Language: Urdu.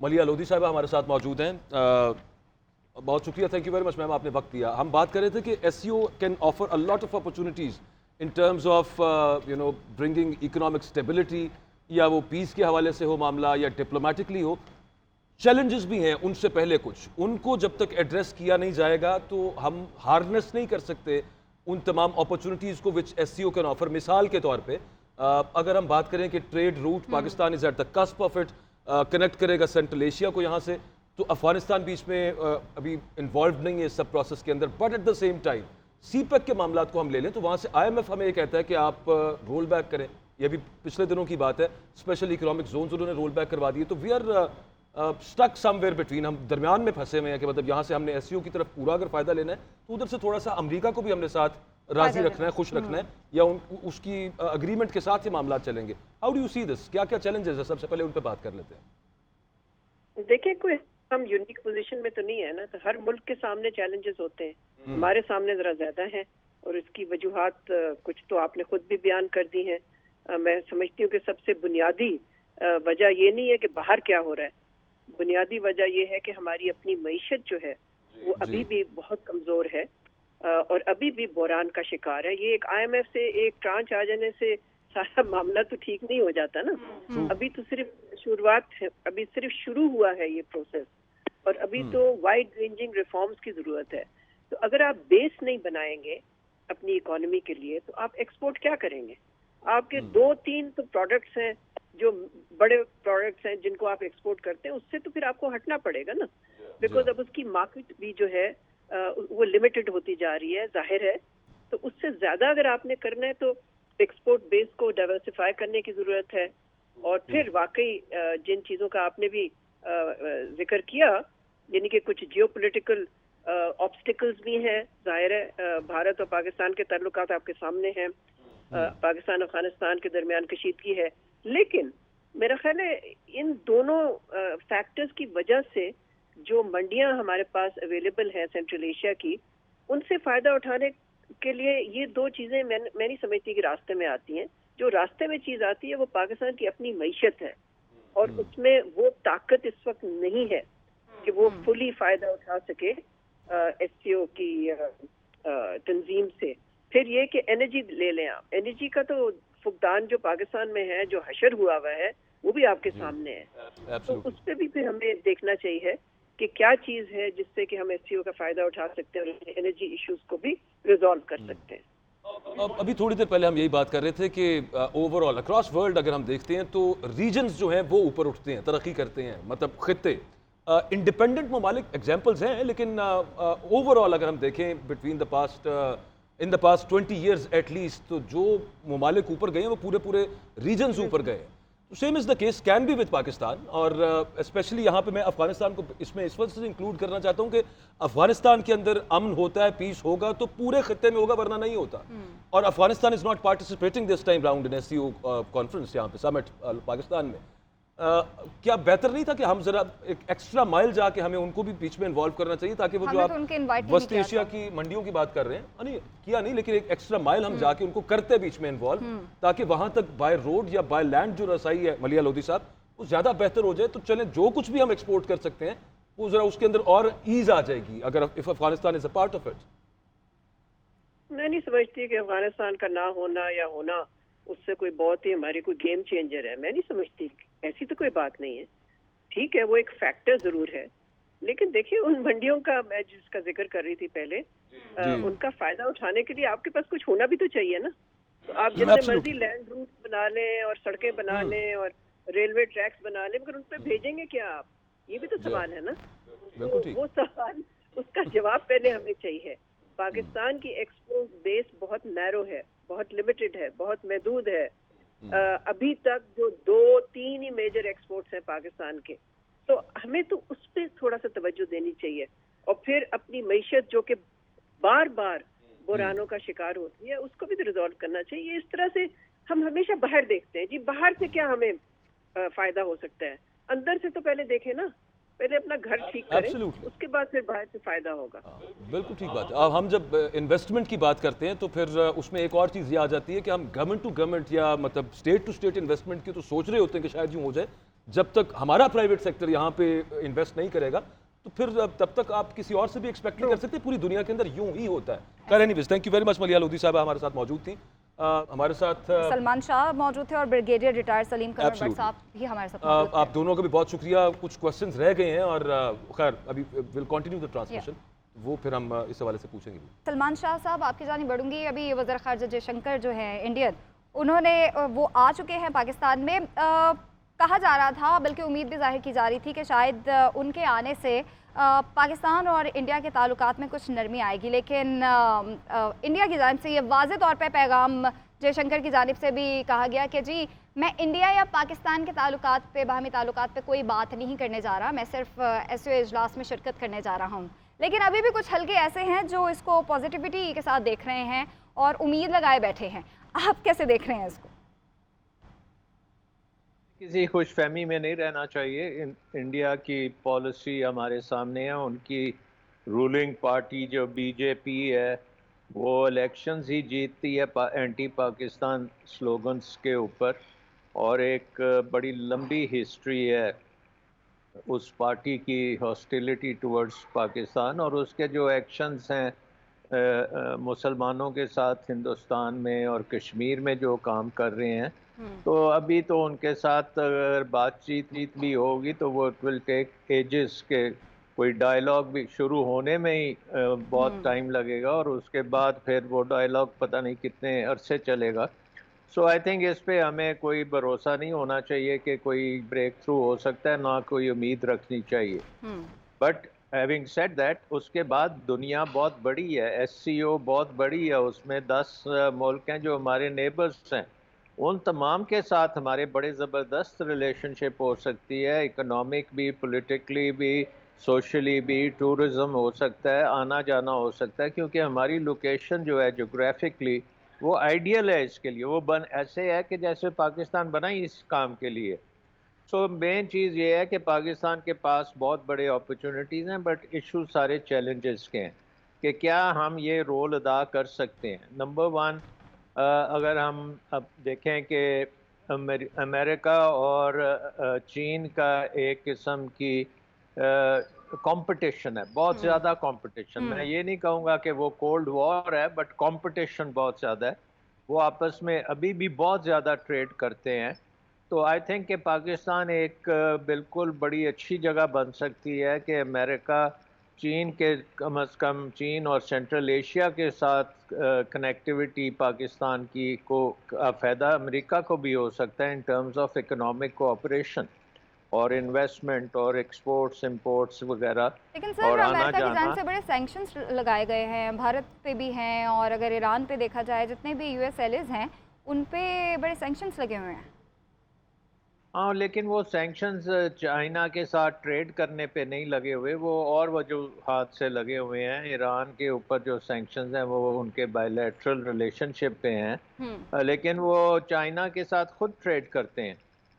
ملیہ لودھی صاحبہ ہمارے ساتھ موجود ہیں. بہت شکریہ, تھینک یو ویری مچ میم, آپ نے وقت دیا. ہم بات کر رہے تھے کہ S C O can offer a lot of opportunities in terms of bringing economic stability, یا وہ پیس کے حوالے سے ہو معاملہ یا ڈپلومیٹکلی ہو. چیلنجز بھی ہیں ان سے پہلے کچھ, ان کو جب تک ایڈریس کیا نہیں جائے گا تو ہم ہارنس نہیں کر سکتے ان تمام اپرچونیٹیز کو which S C O can offer. مثال کے طور پہ اگر ہم بات کریں کہ trade route Pakistan is at the cusp of it, connect کرے گا سینٹرل ایشیا کو یہاں سے, تو افغانستان بھی اس میں ابھی انوالوڈ نہیں ہے اس سب پروسیس کے اندر. But at the same time CPEC کے معاملات کو ہم لے لیں تو وہاں سے آئی ایم ایف ہمیں یہ کہتا ہے کہ آپ رول بیک کریں. یہ بھی پچھلے دنوں کی بات ہے, اسپیشل اکنامک زونز انہوں نے رول بیک کروا دیے. تو we are stuck somewhere between, ہم درمیان میں پھنسے ہوئے ہیں کہ مطلب یہاں سے ہم نے ایس سی او کی طرف پورا اگر فائدہ لینا ہے تو ادھر سے تھوڑا سا امریکہ کو بھی ہم نے ساتھ راضی رکھنا ہے, خوش رکھنا ہے, یا اس کی اگریمنٹ کے ساتھ یہ معاملات چلیں گے. ہاؤ ڈو یو سی دس, کیا کیا چیلنجز ہے؟ سب سے پہلے ان پہ بات کر لیتے ہیں. دیکھیں, کوئی ہم یونیک پوزیشن میں تو نہیں ہے نا, تو ہر ملک کے سامنے چیلنجز ہوتے ہیں, ہمارے سامنے ذرا زیادہ ہیں, اور اس کی وجوہات کچھ تو آپ نے خود بھی بیان کر دی ہیں. میں سمجھتی ہوں کہ سب سے بنیادی وجہ یہ نہیں ہے کہ باہر کیا ہو رہا ہے, بنیادی وجہ یہ ہے کہ ہماری اپنی معیشت جو ہے وہ ابھی بھی بہت کمزور ہے اور ابھی بھی بحران کا شکار ہے. یہ ایک آئی ایم ایف سے ایک ٹرانچ آ جانے سے سارا معاملہ تو ٹھیک نہیں ہو جاتا نا. ابھی تو صرف شروعات ہے, ابھی صرف شروع ہوا ہے یہ پروسیس, اور ابھی تو وائڈ رینجنگ ریفارمز کی ضرورت ہے. تو اگر آپ بیس نہیں بنائیں گے اپنی اکانومی کے لیے تو آپ ایکسپورٹ کیا کریں گے؟ آپ کے 2-3 تو پروڈکٹس ہیں جو بڑے پروڈکٹس ہیں جن کو آپ ایکسپورٹ کرتے ہیں, اس سے تو پھر آپ کو ہٹنا پڑے گا نا, بیکاز اب اس کی مارکیٹ بھی جو ہے وہ لمیٹڈ ہوتی جا رہی ہے, ظاہر ہے. تو اس سے زیادہ اگر آپ نے کرنا ہے تو ایکسپورٹ بیس کو ڈائیورسفائی کرنے کی ضرورت ہے. اور پھر واقعی جن چیزوں کا آپ نے بھی ذکر کیا, یعنی کہ کچھ جیو پولیٹیکل آبسٹیکلز بھی ہیں, ظاہر ہے بھارت اور پاکستان کے تعلقات آپ کے سامنے ہیں, پاکستان افغانستان کے درمیان کشیدگی ہے, لیکن میرا خیال ہے ان دونوں فیکٹرز کی وجہ سے جو منڈیاں ہمارے پاس اویلیبل ہیں سینٹرل ایشیا کی, ان سے فائدہ اٹھانے کے لیے یہ 2 چیزیں میں نہیں سمجھتی کہ راستے میں آتی ہیں. جو راستے میں چیز آتی ہے وہ پاکستان کی اپنی معیشت ہے, اور اس میں وہ طاقت اس وقت نہیں ہے کہ وہ فلی فائدہ اٹھا سکے ایس سی او کی تنظیم سے. پھر یہ کہ انرجی لے لیں آپ, انرجی کا تو فقدان جو پاکستان میں ہے, جو حشر ہوا ہوا ہے, وہ بھی آپ کے سامنے ہے. تو اس پہ بھی پھر ہمیں دیکھنا چاہیے کہ کیا چیز ہے جس سے کہ ہم ایس سی او کا فائدہ اٹھا سکتے ہیں اور انرجی ایشوز کو بھی ریزالو کر سکتے ہیں. ابھی تھوڑی دیر پہلے ہم یہی بات کر رہے تھے کہ اوور آل اکراس ورلڈ اگر ہم دیکھتے ہیں تو ریجنز جو ہیں وہ اوپر اٹھتے ہیں, ترقی کرتے ہیں, مطلب خطے. انڈیپینڈنٹ ممالک ایگزامپلز ہیں, لیکن اوور آل اگر ہم دیکھیں between in the past 20 years at least, تو جو ممالک اوپر گئے ہیں وہ پورے ریجنز اوپر گئے ہیں. Same is the case can be with Pakistan, اور اسپیشلی یہاں پہ میں افغانستان کو اس میں اس وجہ سے انکلوڈ کرنا چاہتا ہوں کہ افغانستان کے اندر امن ہوتا ہے, پیس ہوگا تو پورے خطے میں ہوگا, ورنہ نہیں ہوتا. اور Afghanistan is not participating this time round in S C O conference, یہاں پہ سمٹ پاکستان میں. کیا بہتر نہیں تھا کہ ہم ذرا ایک ایکسٹرا مائل جا کے ہمیں ان کو بھی بیچ میں انوالو کرنا چاہیے, تاکہ وہ جو آپ وسط ایشیا کی منڈیوں کی بات کر رہے ہیں, کیا نہیں, لیکن ایک ایکسٹرا مائل ہم جا کے ان کو کرتے بیچ میں انوالو, تاکہ وہاں تک بائی روڈ یا بائی لینڈ جو رسائی ہے ملیہ لودھی صاحب وہ زیادہ بہتر ہو جائے. تو چلیں جو کچھ بھی ہم ایکسپورٹ کر سکتے ہیں وہ ذرا اس کے اندر اور ایز آ جائے گی اگر افغانستان از اے پارٹ آف اٹ. میں نہیں سمجھتی کہ افغانستان کا نہ ہونا یا ہونا اس سے کوئی بہت ہی ہماری کوئی گیم چینجر ہے. میں نہیں سمجھتی, ایسی تو کوئی بات نہیں ہے. ٹھیک ہے, وہ ایک فیکٹر ضرور ہے, لیکن دیکھیے ان منڈیوں کا میں جس کا ذکر کر رہی تھی پہلے, ان کا فائدہ اٹھانے کے لیے آپ کے پاس کچھ ہونا بھی تو چاہیے نا. تو آپ جتنے مرضی لینڈ روٹ بنا لیں اور سڑکیں بنا لیں اور ریلوے ٹریکس بنا لیں, مگر ان پہ بھیجیں گے کیا آپ؟ یہ بھی تو سوال ہے نا. وہ سوال, اس کا جواب پہلے ہمیں چاہیے. پاکستان کی ایکسپورٹ بیس بہت نیرو ہے, بہت لمیٹڈ ہے, بہت محدود ہے. ابھی تک جو 2-3 ہی میجر ایکسپورٹس ہیں پاکستان کے, تو ہمیں تو اس پہ تھوڑا سا توجہ دینی چاہیے. اور پھر اپنی معیشت جو کہ بار بار بحرانوں کا شکار ہوتی ہے, اس کو بھی تو ریزالو کرنا چاہیے. اس طرح سے ہم ہمیشہ باہر دیکھتے ہیں, جی باہر سے کیا ہمیں فائدہ ہو سکتا ہے, اندر سے تو پہلے دیکھیں نا, پہلے اپنا گھر ٹھیک کریں, اس کے بعد پھر باہر سے فائدہ ہوگا. بالکل ٹھیک بات ہے. ہم جب انویسٹمنٹ کی بات کرتے ہیں تو پھر اس میں ایک اور چیز یہ آ جاتی ہے کہ ہم گورنمنٹ ٹو گورنمنٹ یا مطلب اسٹیٹ ٹو اسٹیٹ انویسٹمنٹ کی تو سوچ رہے ہوتے ہیں کہ شاید یوں ہو جائے, جب تک ہمارا پرائیویٹ سیکٹر یہاں پہ انویسٹ نہیں کرے گا تو پھر تب تک آپ کسی اور سے بھی ایکسپیکٹ نہیں کر سکتے. پوری دنیا کے اندر یوں ہی ہوتا ہے. خیر anyways thank you very much. Maleeha Lodhi صاحبہ ہمارے ساتھ موجود تھیں. ہمارے ساتھ سلمان شاہ موجود تھے اور بریگیڈیئر ریٹائر سلیم قمر بٹ صاحب بھی ہمارے ساتھ موجود تھے. آپ دونوں کا بھی بہت شکریہ. کچھ کوسچنز رہ گئے ہیں اور خیر ابھی ول کنٹینیو دا ٹرانسمیشن, وہ پھر ہم اس حوالے سے پوچھیں گے. سلمان شاہ صاحب آپ کی جانب بڑھوں گی. ابھی وزیر خارجہ جے شنکر جو ہیں انڈین, انہوں نے وہ آ چکے ہیں پاکستان میں. کہا جا رہا تھا, بلکہ امید بھی ظاہر کی جا رہی تھی کہ شاید ان کے آنے سے پاکستان اور انڈیا کے تعلقات میں کچھ نرمی آئے گی, لیکن انڈیا کی جانب سے یہ واضح طور پہ پیغام جے شنکر کی جانب سے بھی کہا گیا کہ جی میں انڈیا یا پاکستان کے تعلقات پہ, باہمی تعلقات پہ کوئی بات نہیں کرنے جا رہا, میں صرف ایس او اجلاس میں شرکت کرنے جا رہا ہوں. لیکن ابھی بھی کچھ حلقے ایسے ہیں جو اس کو پازیٹیوٹی کے ساتھ دیکھ رہے ہیں اور امید لگائے بیٹھے ہیں. آپ کیسے دیکھ رہے ہیں اس کو؟ کسی خوش فہمی میں نہیں رہنا چاہیے. انڈیا کی پالیسی ہمارے سامنے ہے. ان کی رولنگ پارٹی جو بی جے پی ہے وہ الیکشنز ہی جیتتی ہے اینٹی پاکستان سلوگنز کے اوپر, اور ایک بڑی لمبی ہسٹری ہے اس پارٹی کی ہاسٹیلٹی ٹورڈز پاکستان, اور اس کے جو ایکشنز ہیں مسلمانوں کے ساتھ ہندوستان میں اور کشمیر میں جو کام کر رہے ہیں, تو ابھی تو ان کے ساتھ اگر بات چیت بھی ہوگی تو وہ اٹ ول ٹیک ایجز, کے کوئی ڈائلاگ بھی شروع ہونے میں ہی بہت ٹائم لگے گا, اور اس کے بعد پھر وہ ڈائلاگ پتہ نہیں کتنے عرصے چلے گا. سو آئی تھنک اس پہ ہمیں کوئی بھروسہ نہیں ہونا چاہیے کہ کوئی بریک تھرو ہو سکتا ہے, نہ کوئی امید رکھنی چاہیے. بٹ ہیونگ سیڈ دیٹ, اس کے بعد دنیا بہت بڑی ہے, ایس سی او بہت بڑی ہے, اس میں 10 ملک ہیں جو ہمارے نیبرز ہیں. ان تمام کے ساتھ ہمارے بڑے زبردست ریلیشن شپ ہو سکتی ہے, اکنامک بھی, پولیٹیکلی بھی, سوشلی بھی, ٹورزم ہو سکتا ہے, آنا جانا ہو سکتا ہے, کیونکہ ہماری لوکیشن جو ہے جغرافکلی وہ آئیڈیل ہے اس کے لیے. وہ ایسے ہے کہ جیسے پاکستان بنا ہی اس کام کے لیے. سو مین چیز یہ ہے کہ پاکستان کے پاس بہت بڑے اپرچونٹیز ہیں, بٹ ایشو سارے چیلنجز کے ہیں کہ کیا ہم یہ رول ادا کر سکتے ہیں. نمبر 1, اگر ہم اب دیکھیں کہ امریکہ اور چین کا ایک قسم کی کمپٹیشن ہے, بہت زیادہ کمپٹیشن. میں یہ نہیں کہوں گا کہ وہ کولڈ وار ہے, بٹ کمپٹیشن بہت زیادہ ہے. وہ آپس میں ابھی بھی بہت زیادہ ٹریڈ کرتے ہیں. تو آئی تھنک کہ پاکستان ایک بالکل بڑی اچھی جگہ بن سکتی ہے کہ امریکہ چین کے, کم از کم چین اور سینٹرل ایشیا کے ساتھ کنیکٹیوٹی پاکستان کی کو فائدہ امریکہ کو بھی ہو سکتا ہے ان ٹرمز آف اکنامک کوآپریشن اور انویسٹمنٹ اور ایکسپورٹس امپورٹس وغیرہ. لیکن اور سر آنا امریکہ کی جانا جانب سے بڑے سینکشنز لگائے گئے ہیں, بھارت پہ بھی ہیں, اور اگر ایران پہ دیکھا جائے جتنے بھی یو ایس ایلیز ہیں ان پہ بڑے سینکشنز لگے ہوئے ہیں. ہاں, لیکن وہ سینکشنز چائنا کے ساتھ ٹریڈ کرنے پہ نہیں لگے ہوئے, وہ اور وجوہات سے لگے ہوئے ہیں. ایران کے اوپر جو سینکشنز ہیں وہ ان کے بائیلیٹرل ریلیشن شپ پہ ہیں, لیکن وہ چائنا کے ساتھ خود ٹریڈ کرتے ہیں.